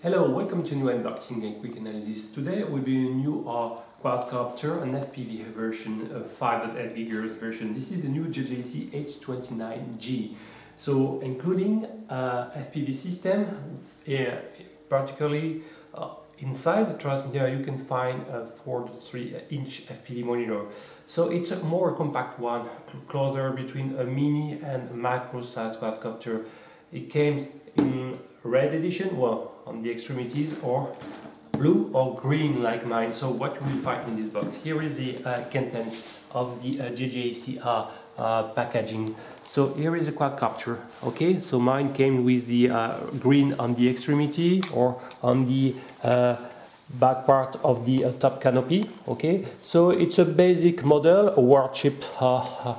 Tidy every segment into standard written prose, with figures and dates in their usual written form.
Hello, welcome to a new unboxing and quick analysis. Today will be a new quadcopter, an FPV version, 5.8 GHz version. This is the new JJRC H29G. So including FPV system, particularly inside the transmitter you can find a 4.3-inch FPV monitor. So it's a more compact one, closer between a mini and a macro size quadcopter. It came in red edition, well, on the extremities, or blue or green like mine. So what you will find in this box? Here is the contents of the JJRC packaging. So here is a quadcopter. Okay, so mine came with the green on the extremity or on the back part of the top canopy. Okay, so it's a basic model, warship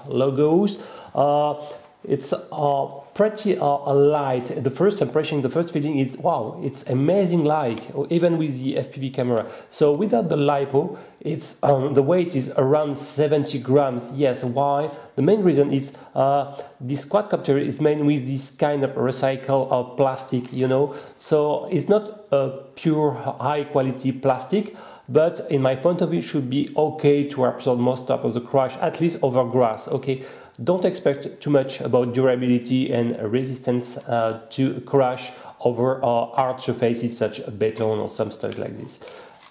logos. It's pretty light. The first impression, the first feeling is wow, it's amazing light, even with the FPV camera. So without the LiPo, it's the weight is around 70 grams. Yes, why? The main reason is this quadcopter is made with this kind of recycled plastic, you know. So it's not a pure high quality plastic, but in my point of view, it should be okay to absorb most of the crash, at least over grass. Okay. Don't expect too much about durability and resistance to crash over hard surfaces such as beton or some stuff like this.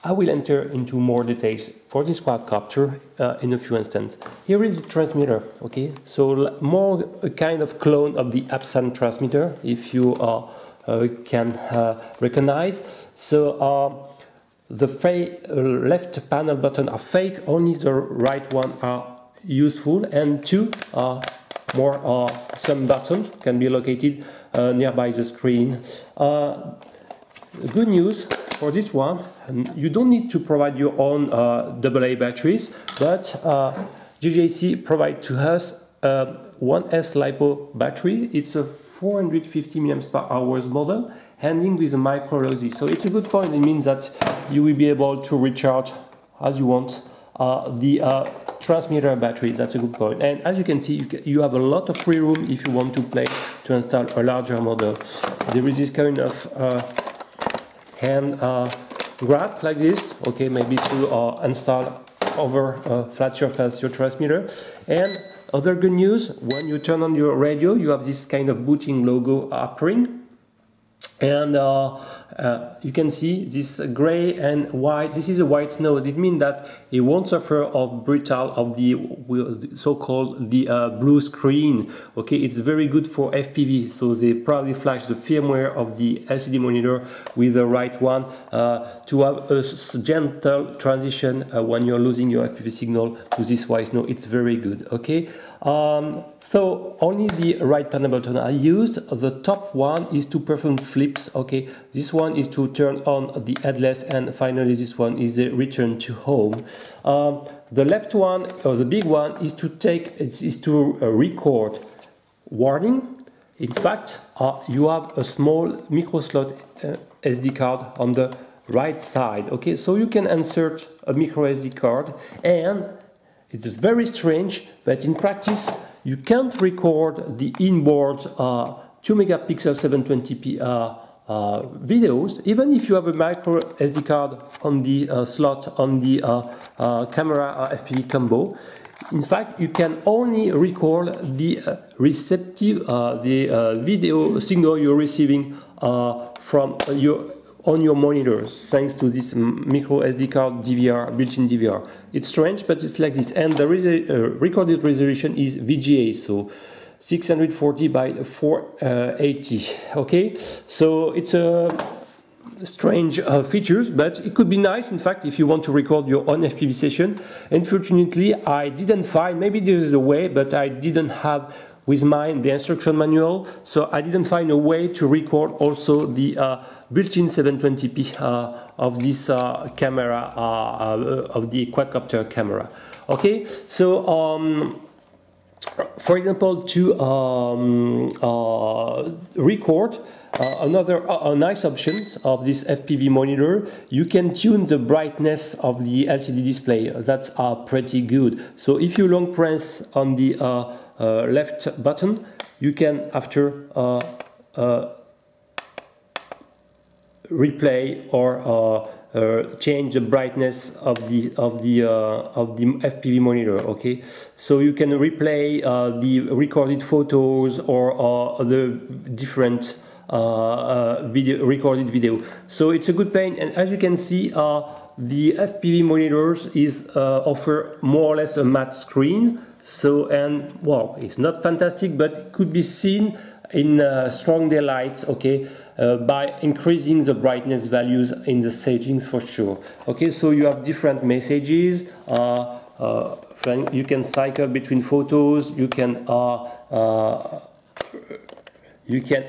I will enter into more details for this quadcopter in a few instants. Here is the transmitter, okay? So more a kind of clone of the Epson transmitter, if you can recognize. So the left panel button are fake, only the right one are useful, and two more some buttons can be located nearby the screen. Good news for this one, you don't need to provide your own AA batteries, but JJRC provide to us 1S LiPo battery. It's a 450 mAh model, handling with a micro LOSI. So it's a good point. It means that you will be able to recharge as you want the transmitter battery. That's a good point. And as you can see, you have a lot of free room if you want to install a larger model. There is this kind of hand grab like this, okay, maybe to install over a flat surface your transmitter. And other good news, when you turn on your radio, you have this kind of booting logo appearing. And you can see this gray and white. This is a white snow. It means that it won't suffer of the so-called blue screen. Okay, it's very good for FPV. So they probably flash the firmware of the LCD monitor with the right one to have a gentle transition when you're losing your FPV signal to this white snow. It's very good. Okay. So only the right panel button are used. The top one is to perform flips. Okay, this one is to turn on the headless, and finally this one is the return to home. The left one, or the big one, is to record. Warning. In fact, you have a small micro slot SD card on the right side. Okay, so you can insert a micro SD card, and it is very strange, but in practice you can't record the inboard 2 megapixel 720p videos, even if you have a micro SD card on the slot on the camera FPV combo. In fact, you can only record the video signal you're receiving from on your monitors, thanks to this micro SD card DVR, built-in DVR. It's strange, but it's like this. And the recorded resolution is VGA, so 640 by 480. Okay, so it's a strange features, but it could be nice, in fact, if you want to record your own FPV session. Unfortunately, I didn't find, maybe there is a way, but I didn't have with mine the instruction manual, so I didn't find a way to record also the built-in 720p of this camera, of the quadcopter camera. Okay, so for example, to record another nice option of this FPV monitor, you can tune the brightness of the LCD display. That's pretty good. So if you long press on the left button, you can after replay or change the brightness of the FPV monitor. Okay, so you can replay the recorded photos or other different recorded video. So it's a good paint, and as you can see, the FPV monitors offer more or less a matte screen. So, and well, it's not fantastic, but it could be seen in strong daylight, okay, by increasing the brightness values in the settings for sure. Okay, so you have different messages. You can cycle between photos. You can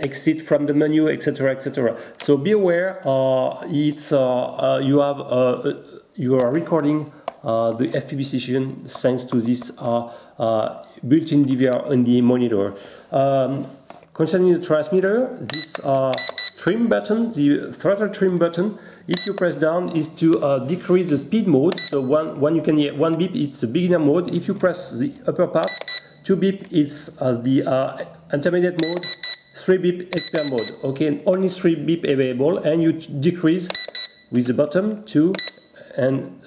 exit from the menu, etc., etc. So be aware. You are recording the FPV session thanks to this built-in DVR on the monitor. Concerning the transmitter, this trim button, the throttle trim button, if you press down, is to decrease the speed mode. So one you can hear 1 beep, it's a beginner mode. If you press the upper part, 2 beep, it's the intermediate mode, 3 beep expert mode. Okay, only 3 beep available, and you decrease with the bottom 2. And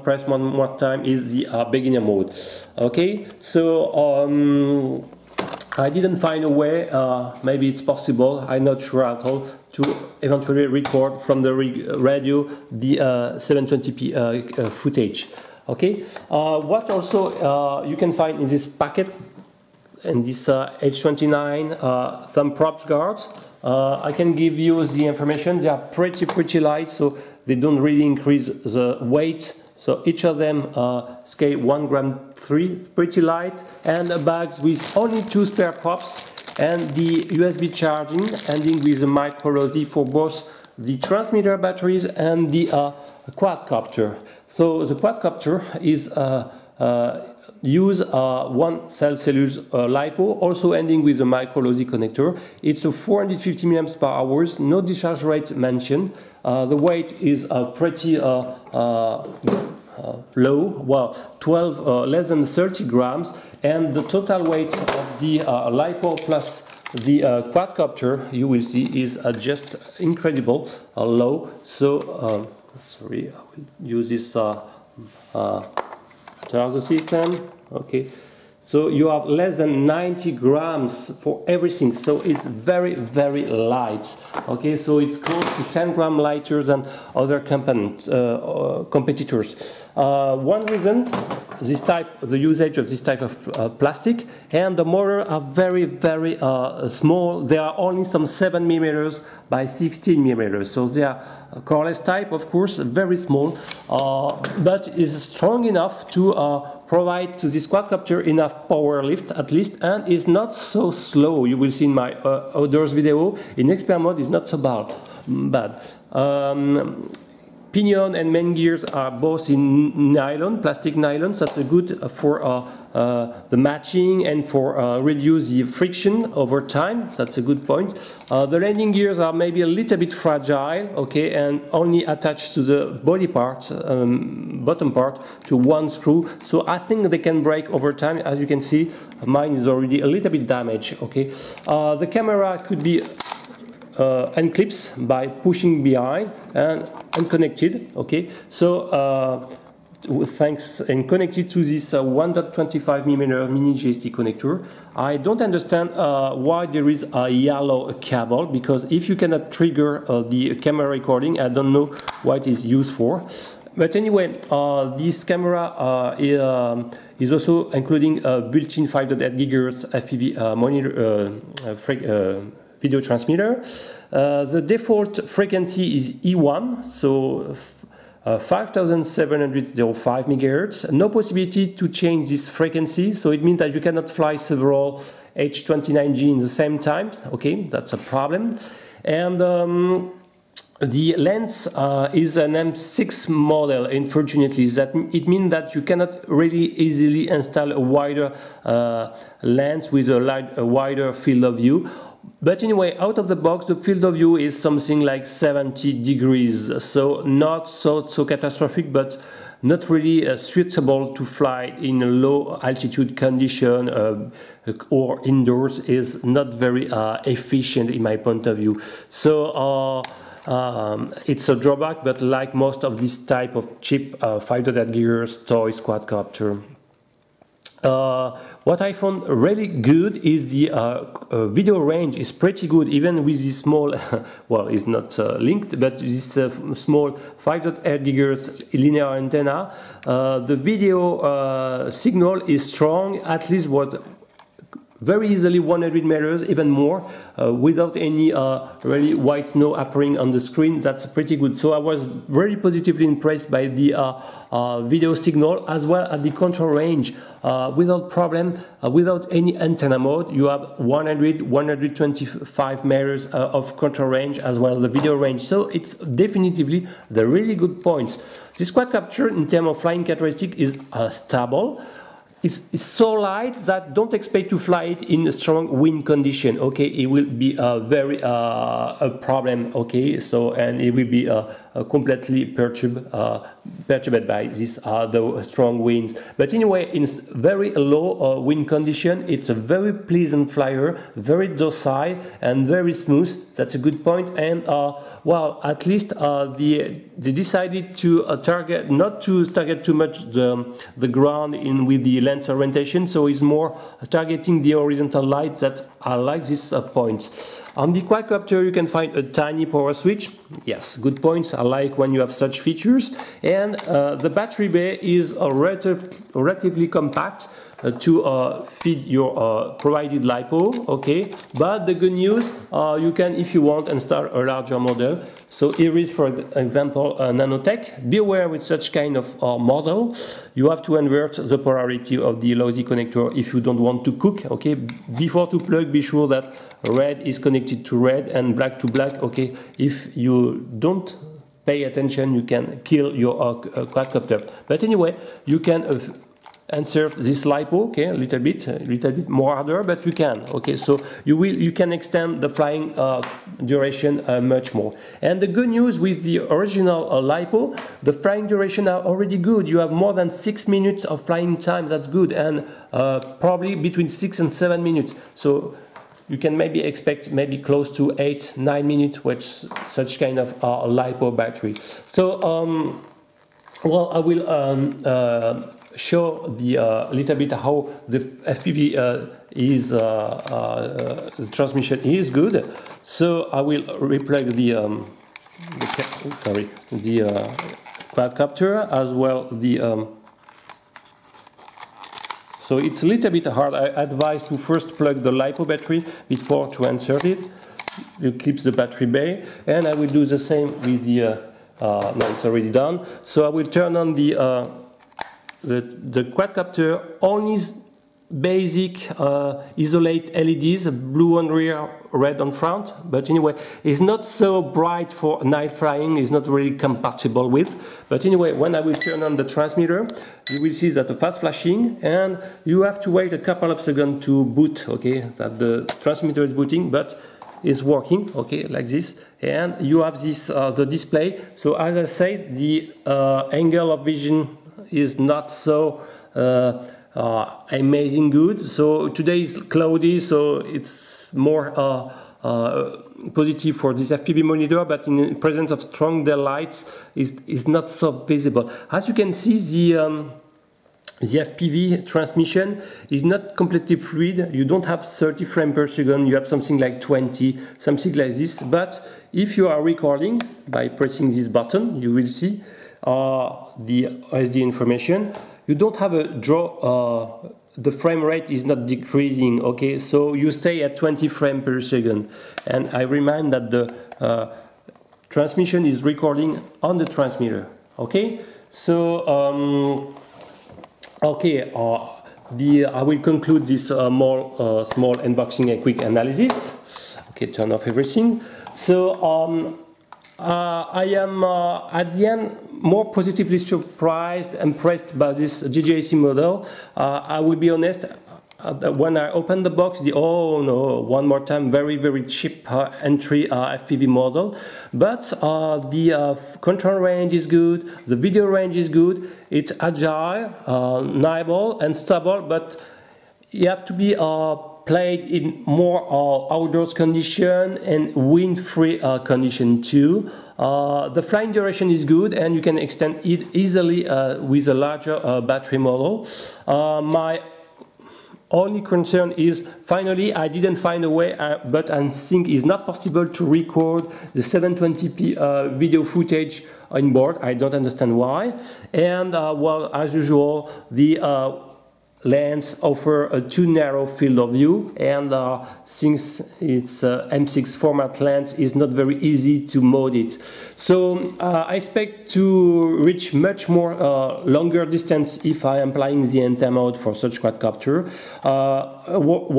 press one more time is the beginner mode. Okay, so I didn't find a way, maybe it's possible, I'm not sure at all, to eventually record from the radio the 720p footage. Okay, what also you can find in this packet, in this H29 thumb prop guards, I can give you the information. They are pretty light, so they don't really increase the weight. So each of them scale 1 gram 3, pretty light, and a bag with only 2 spare props and the USB charging, ending with a micro LOD for both the transmitter batteries and the quadcopter. So the quadcopter is use 1 cell cellulose LiPo, also ending with a micro LOD connector. It's a 450 mAh, no discharge rate mentioned. The weight is pretty low, well, 12 less than 30 grams, and the total weight of the LiPo plus the quadcopter, you will see, is just incredible low. So sorry, I will use this charger system. Okay, so you have less than 90 grams for everything, so it's very light. Okay, so it's close to 10 grams lighter than other competitors. One reason, the usage of this type of plastic, and the motor are very small. They are only some 7 millimeters by 16 millimeters, so they are coreless type, of course, very small, but is strong enough to provide to this quadcopter enough power lift at least, and is not so slow. You will see in my outdoors video, in expert mode is not so bad. Pinion and main gears are both in nylon, plastic nylon. That's good for the matching and for reduce the friction over time. That's a good point. The landing gears are maybe a little bit fragile, okay, and only attached to the body part, bottom part, to 1 screw. So I think they can break over time. As you can see, mine is already a little bit damaged. Okay, the camera could be unclips by pushing behind and unconnected. Okay, so thanks and connected to this 1.25mm mini JST connector. I don't understand why there is a yellow cable, because if you cannot trigger the camera recording, I don't know what it is used for. But anyway, this camera is also including a built-in 5.8 GHz FPV monitor video transmitter. The default frequency is E1, so 5705 MHz. No possibility to change this frequency, so it means that you cannot fly several H29G in the same time. Okay, that's a problem. And the lens is an M6 model, unfortunately. It means that you cannot really easily install a wider lens with a wider field of view. But anyway, out of the box, the field of view is something like 70 degrees, so not so catastrophic, but not really suitable to fly in a low altitude condition or indoors. Is not very efficient in my point of view. So It's a drawback, but like most of this type of cheap 5.8 GHz toys quadcopter. What I found really good is the video range is pretty good, even with this small, well, it's not linked, but this small 5.8 GHz linear antenna. The video signal is strong, at least what very easily 100 meters, even more, without any really white snow appearing on the screen. That's pretty good. So I was very positively impressed by the video signal as well as the control range. Without problem, without any antenna mode, you have 125 meters of control range as well as the video range. So it's definitively the really good points. This quadcopter in terms of flying characteristic is stable. It's so light that don't expect to fly it in a strong wind condition. Okay, it will be a problem. Okay, so and it will be completely perturbed by this the strong winds. But anyway, in very low wind condition, it's a very pleasant flyer, very docile and very smooth. That's a good point. And well, at least they decided to target not to target too much the ground in with the lens orientation, so it's more targeting the horizontal light. That I like this points. On the quadcopter, you can find a tiny power switch. Yes, good points. I like when you have such features. And the battery bay is relatively compact to feed your provided LiPo. Okay, but the good news, you can, if you want, install a larger model. So here is, for example, Nanotech. Be aware with such kind of model, you have to invert the polarity of the lousy connector if you don't want to cook. Okay, before to plug, be sure that red is connected to red and black to black. Okay, if you don't pay attention, you can kill your quadcopter. But anyway, you can insert this LiPo, okay, a little bit more harder, but you can. Okay, so you can extend the flying duration much more. And the good news with the original LiPo, the flying duration are already good. You have more than 6 minutes of flying time. That's good, and probably between 6 and 7 minutes. So you can maybe expect maybe close to 8-9 minutes with such kind of LiPo battery. So well, I will show the little bit how the FPV is the transmission is good. So I will replug the quadcopter as well. So it's a little bit hard. I advise to first plug the LiPo battery before to insert it. It keeps the battery bay, and I will do the same with the. No, it's already done. So I will turn on the quadcopter only basic isolate LEDs, blue on rear, red on front. But anyway, it's not so bright for night flying. It's not really compatible with. But anyway, when I will turn on the transmitter, you will see that the fast flashing, and you have to wait a couple of seconds to boot. Okay, that the transmitter is booting, but is working. Okay, like this, and you have this the display. So as I said, the angle of vision is not so amazing good. So today is cloudy, so it's more positive for this FPV monitor, but in the presence of strong daylight is not so visible. As you can see, the FPV transmission is not completely fluid. You don't have 30 frames per second, you have something like 20, something like this. But if you are recording by pressing this button, you will see the SD information. You don't have a draw, the frame rate is not decreasing, okay? So you stay at 20 frames per second. And I remind that the transmission is recording on the transmitter, okay? So, okay, I will conclude this more small unboxing and quick analysis. Okay, turn off everything. So I am at the end more positively surprised, impressed by this JJRC model. I will be honest. When I opened the box, oh no, one more time, very cheap entry FPV model. But the control range is good, the video range is good, it's agile, niable and stable, but you have to be played in more outdoors condition and wind-free condition too. The flying duration is good, and you can extend it easily with a larger battery model. My only concern is, finally, I didn't find a way, but I think it's not possible to record the 720p video footage on board. I don't understand why. And well, as usual, the lens offer a too narrow field of view, and since it's M6 format lens, it's not very easy to mode it. So I expect to reach much more longer distance if I am applying the antenna mode for such quadcopter.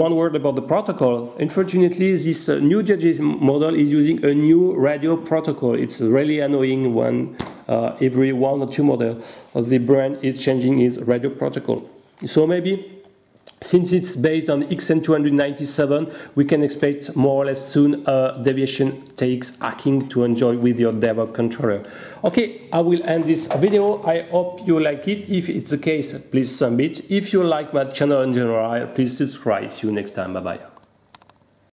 One word about the protocol. Unfortunately, this new JJRC model is using a new radio protocol. It's really annoying when every 1 or 2 models the brand is changing its radio protocol. So maybe, since it's based on XN297, we can expect more or less soon deviation takes hacking to enjoy with your DevOps controller. Okay, I will end this video. I hope you like it. If it's the case, please submit. If you like my channel in general, please subscribe. See you next time. Bye-bye.